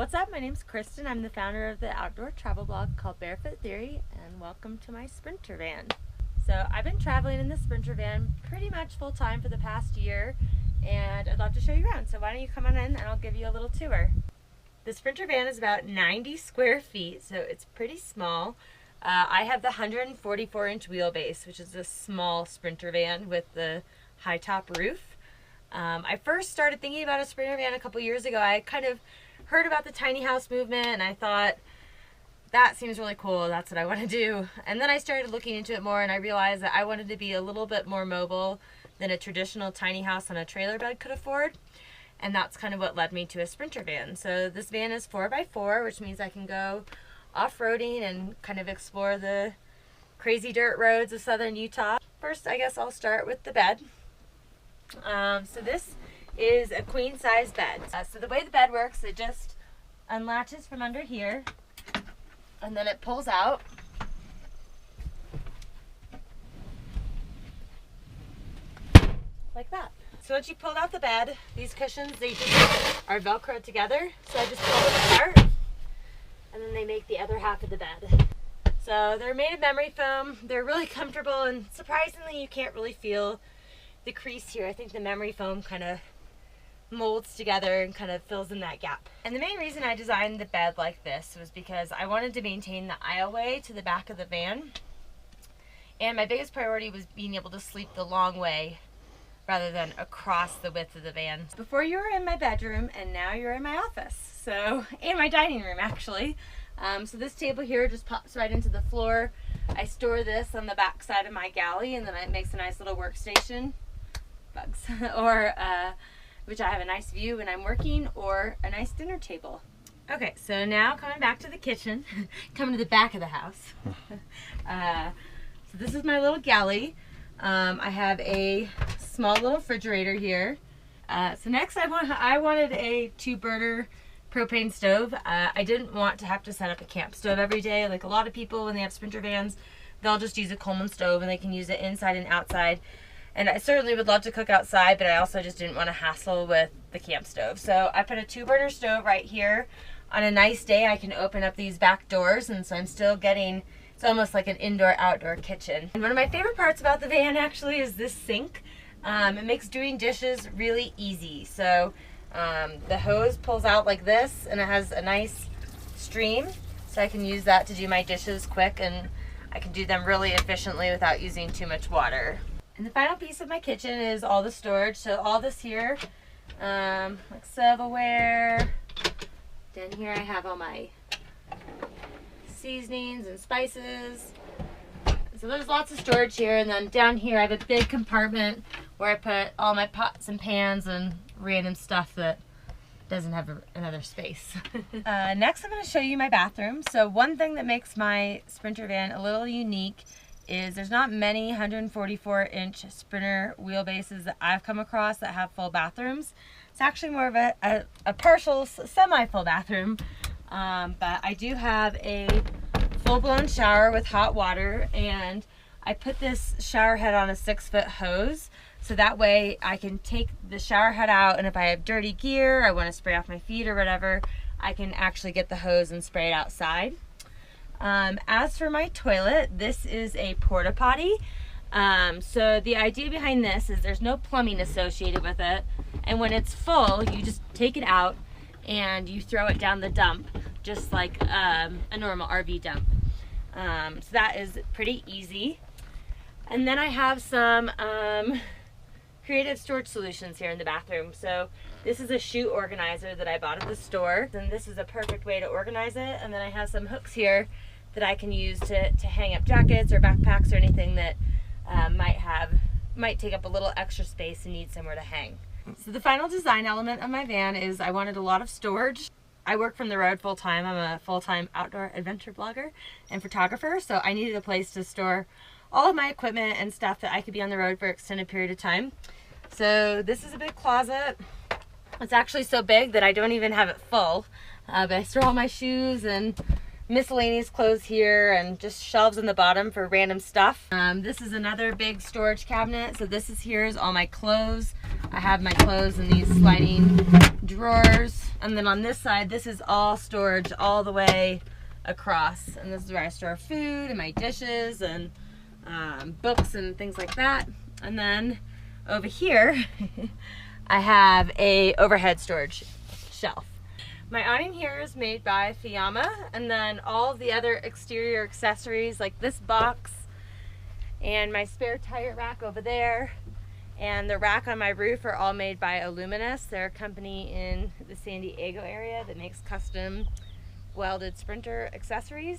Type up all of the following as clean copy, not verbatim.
What's up? My name's Kristen. I'm the founder of the outdoor travel blog called Barefoot Theory, and welcome to my Sprinter van. So I've been traveling in the Sprinter van pretty much full time for the past year, and I'd love to show you around. So why don't you come on in and I'll give you a little tour. The Sprinter van is about 90 square feet, so it's pretty small. I have the 144-inch wheelbase, which is a small Sprinter van with the high top roof. I first started thinking about a Sprinter van a couple years ago. I kind of heard about the tiny house movement and I thought, that seems really cool, that's what I want to do. And then I started looking into it more and I realized that I wanted to be a little bit more mobile than a traditional tiny house on a trailer bed could afford. And that's kind of what led me to a Sprinter van. So this van is 4x4, which means I can go off-roading and kind of explore the crazy dirt roads of southern Utah. First, I guess I'll start with the bed. So this is a queen size bed. So the way the bed works, it just unlatches from under here and then it pulls out. Like that. So once you pulled out the bed, these cushions, they just are Velcroed together. So I just pull them apart and then they make the other half of the bed. So they're made of memory foam. They're really comfortable and surprisingly you can't really feel the crease here. I think the memory foam kind of molds together and kind of fills in that gap. And the main reason I designed the bed like this was because I wanted to maintain the aisleway to the back of the van. And my biggest priority was being able to sleep the long way rather than across the width of the van. Before you were in my bedroom and now you're in my office. So, and my dining room actually. So this table here just pops right into the floor. I store this on the back side of my galley and then it makes a nice little workstation. Bugs. Or which I have a nice view when I'm working, or a nice dinner table. Okay, so now coming back to the kitchen, coming to the back of the house. So this is my little galley. I have a small little refrigerator here. So next I wanted a 2-burner propane stove. I didn't want to have to set up a camp stove every day. Like a lot of people when they have Sprinter vans, they'll just use a Coleman stove and they can use it inside and outside. And I certainly would love to cook outside, but I also just didn't want to hassle with the camp stove. So I put a 2-burner stove right here. On a nice day, I can open up these back doors, and so I'm still getting, it's almost like an indoor-outdoor kitchen. And one of my favorite parts about the van actually is this sink. It makes doing dishes really easy. So the hose pulls out like this, and it has a nice stream, so I can use that to do my dishes quick, and I can do them really efficiently without using too much water. And the final piece of my kitchen is all the storage. So all this here, like silverware. Then here I have all my seasonings and spices. So there's lots of storage here. And then down here I have a big compartment where I put all my pots and pans and random stuff that doesn't have another space. Next I'm going to show you my bathroom. So one thing that makes my Sprinter van a little unique is there's not many 144-inch Sprinter wheelbases that I've come across that have full bathrooms. It's actually more of a partial, semi-full bathroom, but I do have a full-blown shower with hot water, and I put this shower head on a 6-foot hose, so that way I can take the shower head out, and if I have dirty gear, I want to spray off my feet or whatever, I can actually get the hose and spray it outside. As for my toilet, this is a porta potty. So the idea behind this is there's no plumbing associated with it, and when it's full you just take it out and you throw it down the dump just like a normal RV dump. So that is pretty easy. And then I have some creative storage solutions here in the bathroom. So this is a shoe organizer that I bought at the store, and this is a perfect way to organize it. And then I have some hooks here that I can use to hang up jackets or backpacks or anything that might take up a little extra space and need somewhere to hang. So the final design element of my van is I wanted a lot of storage. I work from the road full time. I'm a full-time outdoor adventure blogger and photographer, so I needed a place to store all of my equipment and stuff that I could be on the road for an extended period of time. So this is a big closet. It's actually so big that I don't even have it full, but I store all my shoes and miscellaneous clothes here and just shelves in the bottom for random stuff. This is another big storage cabinet. So this is all my clothes. I have my clothes in these sliding drawers, and then on this side, this is all storage all the way across, and this is where I store food and my dishes and books and things like that. And then over here I have a overhead storage shelf. My awning here is made by Fiyama, and then all of the other exterior accessories like this box and my spare tire rack over there and the rack on my roof are all made by Illuminous. They're a company in the San Diego area that makes custom welded Sprinter accessories.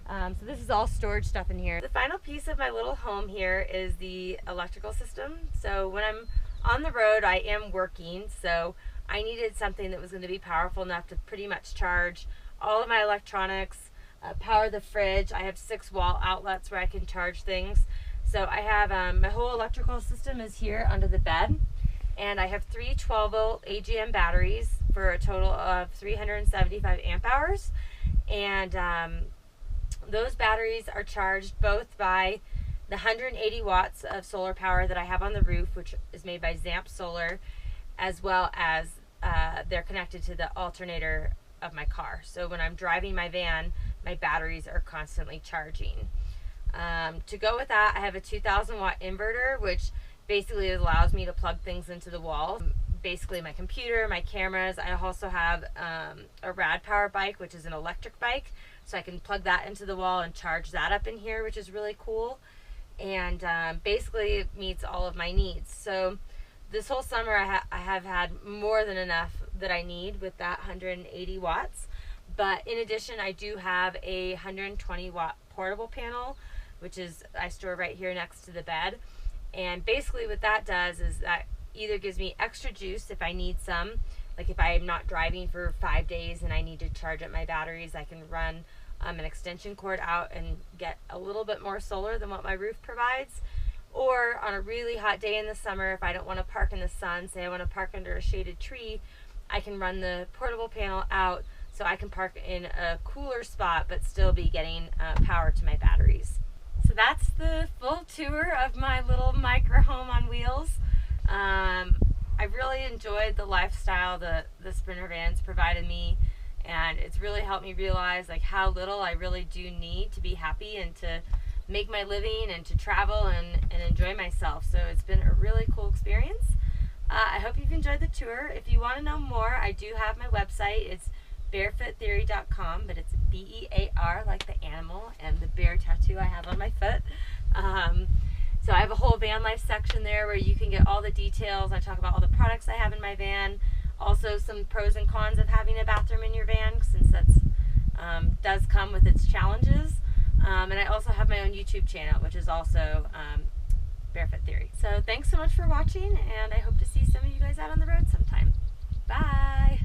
So this is all storage stuff in here. The final piece of my little home here is the electrical system. So when I'm on the road, I am working, so I needed something that was going to be powerful enough to pretty much charge all of my electronics, power the fridge. I have 6 wall outlets where I can charge things. So I have my whole electrical system is here under the bed, and I have 3 12-volt AGM batteries for a total of 375 amp hours. And those batteries are charged both by the 180 watts of solar power that I have on the roof, which is made by Zamp Solar, as well as they're connected to the alternator of my car. So when I'm driving my van, my batteries are constantly charging. To go with that, I have a 2000 watt inverter, which basically allows me to plug things into the wall. Basically my computer, my cameras. I also have a rad power bike, which is an electric bike, so I can plug that into the wall and charge that up in here, which is really cool. And basically it meets all of my needs. So this whole summer I have had more than enough that I need with that 180 watts. But in addition, I do have a 120 watt portable panel, which is I store right here next to the bed. And basically what that does is that either gives me extra juice if I need some, like if I'm not driving for 5 days and I need to charge up my batteries, I can run an extension cord out and get a little bit more solar than what my roof provides. Or on a really hot day in the summer, if I don't want to park in the sun, say I want to park under a shaded tree, I can run the portable panel out so I can park in a cooler spot but still be getting power to my batteries. So that's the full tour of my little micro home on wheels. I really enjoyed the lifestyle that the Sprinter vans provided me, and it's really helped me realize like how little I really do need to be happy and to make my living and to travel and enjoy myself. So it's been a really cool experience. I hope you've enjoyed the tour. If you want to know more, I do have my website. It's barefoottheory.com, but it's B-E-A-R like the animal and the bear tattoo I have on my foot. So I have a whole van life section there where you can get all the details. I talk about all the products I have in my van, also some pros and cons of having a bathroom in your van, since that's does come with its challenges. And I also have my own YouTube channel, which is also Barefoot Theory. So thanks so much for watching, and I hope to see some of you guys out on the road sometime. Bye!